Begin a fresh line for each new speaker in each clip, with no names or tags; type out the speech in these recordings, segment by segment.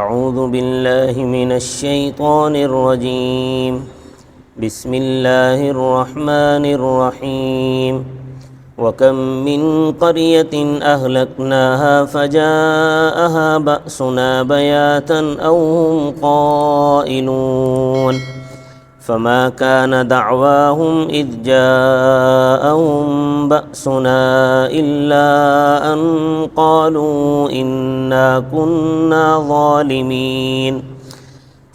اعوذ باللہ من الشیطان الرجیم بسم اللہ الرحمن الرحیم وَكَم مِّن قَرْيَةٍ أَهْلَكْنَاهَا فَجَاءَهَا بَأْسُنَا بَيَاتًا أَوْ هُمْ قَائِلُونَ فَمَا كَانَ دَعْوَاهُمْ إِذْ جَاءَهُم بَأْسُنَا إِلَّا أَن قَالُوا إِنَّا كُنَّا ظَالِمِينَ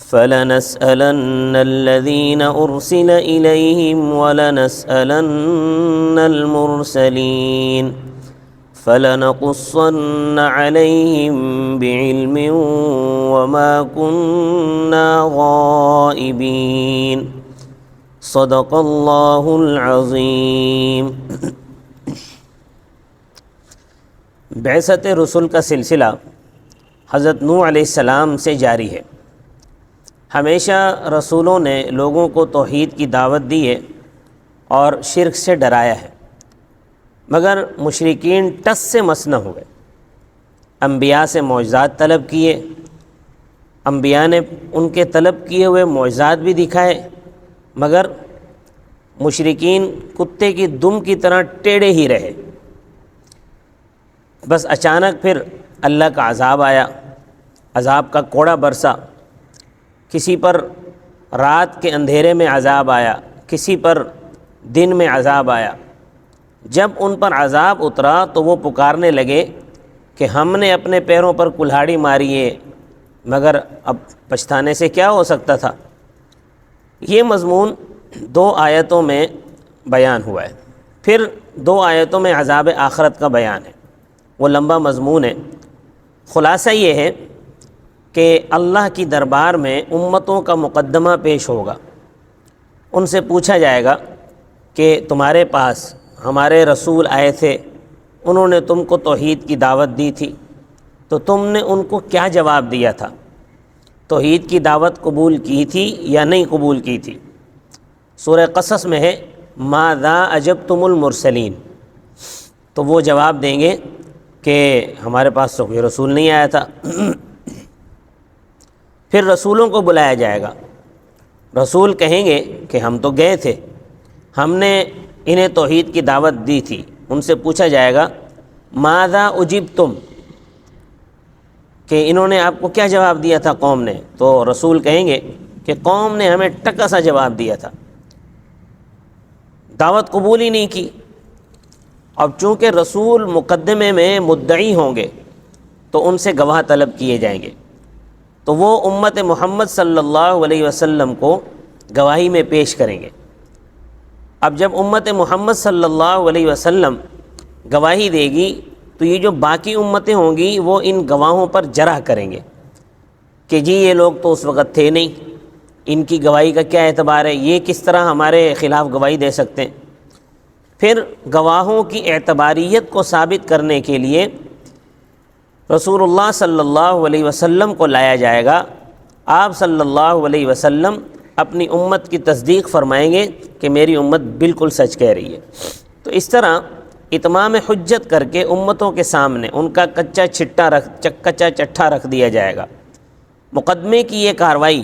فَلَنَسْأَلَنَّ الَّذِينَ أُرْسِلَ إِلَيْهِمْ وَلَنَسْأَلَنَّ الْمُرْسَلِينَ فَلَنَقُصَّنَّ عَلَيْهِمْ بِعِلْمٍ وَمَا كُنَّا غَائِبِينَ صدق اللہ العظیم۔ بعثت رسل کا سلسلہ حضرت نوح علیہ السلام سے جاری ہے۔ ہمیشہ رسولوں نے لوگوں کو توحید کی دعوت دی ہے اور شرک سے ڈرایا ہے، مگر مشرکین ٹس سے مس نہ ہوئے۔ انبیاء سے معجزات طلب کیے، انبیاء نے ان کے طلب کیے ہوئے معجزات بھی دکھائے، مگر مشرکین کتے کی دم کی طرح ٹیڑے ہی رہے۔ بس اچانک پھر اللہ کا عذاب آیا، عذاب کا کوڑا برسا۔ کسی پر رات کے اندھیرے میں عذاب آیا، کسی پر دن میں عذاب آیا۔ جب ان پر عذاب اترا تو وہ پکارنے لگے کہ ہم نے اپنے پیروں پر کلہاڑی ماری ہے، مگر اب پچھتانے سے کیا ہو سکتا تھا۔ یہ مضمون 2 آیتوں میں بیان ہوا ہے۔ پھر 2 آیتوں میں عذاب آخرت کا بیان ہے، وہ لمبا مضمون ہے۔ خلاصہ یہ ہے کہ اللہ کی دربار میں امتوں کا مقدمہ پیش ہوگا، ان سے پوچھا جائے گا کہ تمہارے پاس ہمارے رسول آئے تھے، انہوں نے تم کو توحید کی دعوت دی تھی، تو تم نے ان کو کیا جواب دیا تھا؟ توحید کی دعوت قبول کی تھی یا نہیں قبول کی تھی؟ سورہ قصص میں ہے ماذا اجبتم المرسلین، تو وہ جواب دیں گے کہ ہمارے پاس تو کوئی رسول نہیں آیا تھا۔ پھر رسولوں کو بلایا جائے گا، رسول کہیں گے کہ ہم تو گئے تھے، ہم نے انہیں توحید کی دعوت دی تھی۔ ان سے پوچھا جائے گا ماذا اجبتم، کہ انہوں نے آپ کو کیا جواب دیا تھا قوم نے؟ تو رسول کہیں گے کہ قوم نے ہمیں ٹکا سا جواب دیا تھا، دعوت قبول ہی نہیں کی۔ اب چونکہ رسول مقدمے میں مدعی ہوں گے تو ان سے گواہ طلب کیے جائیں گے، تو وہ امت محمد صلی اللہ علیہ وسلم کو گواہی میں پیش کریں گے۔ اب جب امت محمد صلی اللہ علیہ وسلم گواہی دے گی تو یہ جو باقی امتیں ہوں گی وہ ان گواہوں پر جرح کریں گے کہ جی یہ لوگ تو اس وقت تھے نہیں، ان کی گواہی کا کیا اعتبار ہے، یہ کس طرح ہمارے خلاف گواہی دے سکتے ہیں۔ پھر گواہوں کی اعتباریت کو ثابت کرنے کے لیے رسول اللہ صلی اللہ علیہ وسلم کو لایا جائے گا۔ آپ صلی اللہ علیہ وسلم اپنی امت کی تصدیق فرمائیں گے کہ میری امت بالکل سچ کہہ رہی ہے۔ تو اس طرح اتمام حجت کر کے امتوں کے سامنے ان کا کچا چٹھا رکھ دیا جائے گا۔ مقدمے کی یہ کارروائی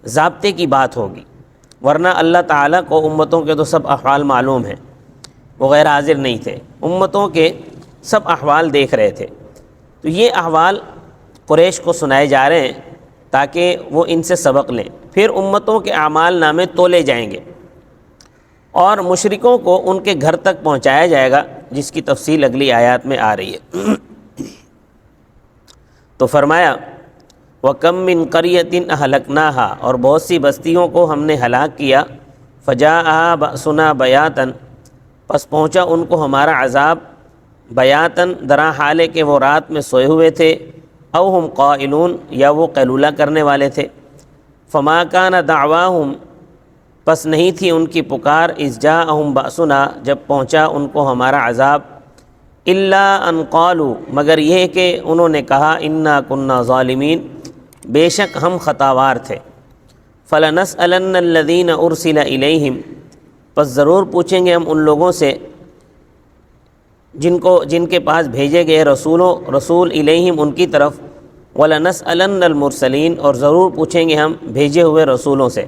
ضابطے کی بات ہوگی، ورنہ اللہ تعالیٰ کو امتوں کے تو سب احوال معلوم ہیں، وہ غیر حاضر نہیں تھے، امتوں کے سب احوال دیکھ رہے تھے۔ تو یہ احوال قریش کو سنائے جا رہے ہیں تاکہ وہ ان سے سبق لیں۔ پھر امتوں کے اعمال نامے تولے جائیں گے اور مشرکوں کو ان کے گھر تک پہنچایا جائے گا، جس کی تفصیل اگلی آیات میں آ رہی ہے۔ تو فرمایا وَكَم مِّن قَرْيَةٍ أَهْلَكْنَاهَا، اور بہت سی بستیوں کو ہم نے ہلاک کیا، فَجَاءَهَا بَأْسُنَا بَيَاتًا، پس پہنچا ان کو ہمارا عذاب، بیاتاً درا حال ہے کہ وہ رات میں سوئے ہوئے تھے، او ہم قائلون، یا وہ قیلولہ کرنے والے تھے۔ فما کان دعواہم، پس نہیں تھی ان کی پکار، اذ جاءہم بأسنا، جب پہنچا ان کو ہمارا عذاب، الا ان قالوا، مگر یہ کہ انہوں نے کہا انا کنا ظالمین، بے شک ہم خطاوار تھے۔ فلنسألن الذین ارسل الیہم، پس ضرور پوچھیں گے ہم ان لوگوں سے جن کے پاس بھیجے گئے رسول الیہم ان کی طرف، وَلَنَسْأَلَنَّ الْمُرْسَلِينَ، اور ضرور پوچھیں گے ہم بھیجے ہوئے رسولوں سے،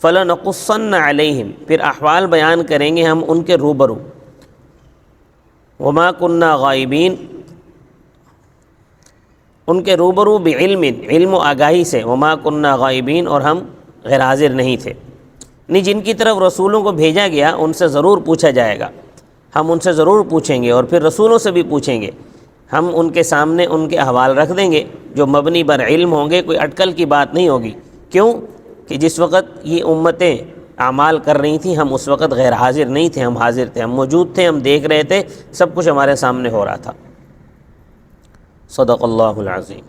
فَلَنَقُصَّنَّ عَلَيْهِمْ، پھر احوال بیان کریں گے ہم ان کے روبرو، وَمَا كُنَّا غَائِبِينَ، ان کے روبرو بعلم، علم و آگاہی سے، وَمَا كُنَّا غَائِبِينَ، اور ہم غیر حاضر نہیں تھے، نہیں جن کی طرف رسولوں کو بھیجا گیا ان سے ضرور پوچھا جائے گا، ہم ان سے ضرور پوچھیں گے، اور پھر رسولوں سے بھی پوچھیں گے، ہم ان کے سامنے ان کے احوال رکھ دیں گے جو مبنی بر علم ہوں گے، کوئی اٹکل کی بات نہیں ہوگی۔ کیوں کہ جس وقت یہ امتیں اعمال کر رہی تھیں ہم اس وقت غیر حاضر نہیں تھے، ہم حاضر تھے، ہم موجود تھے، ہم دیکھ رہے تھے، سب کچھ ہمارے سامنے ہو رہا تھا۔ صدق اللہ العظیم۔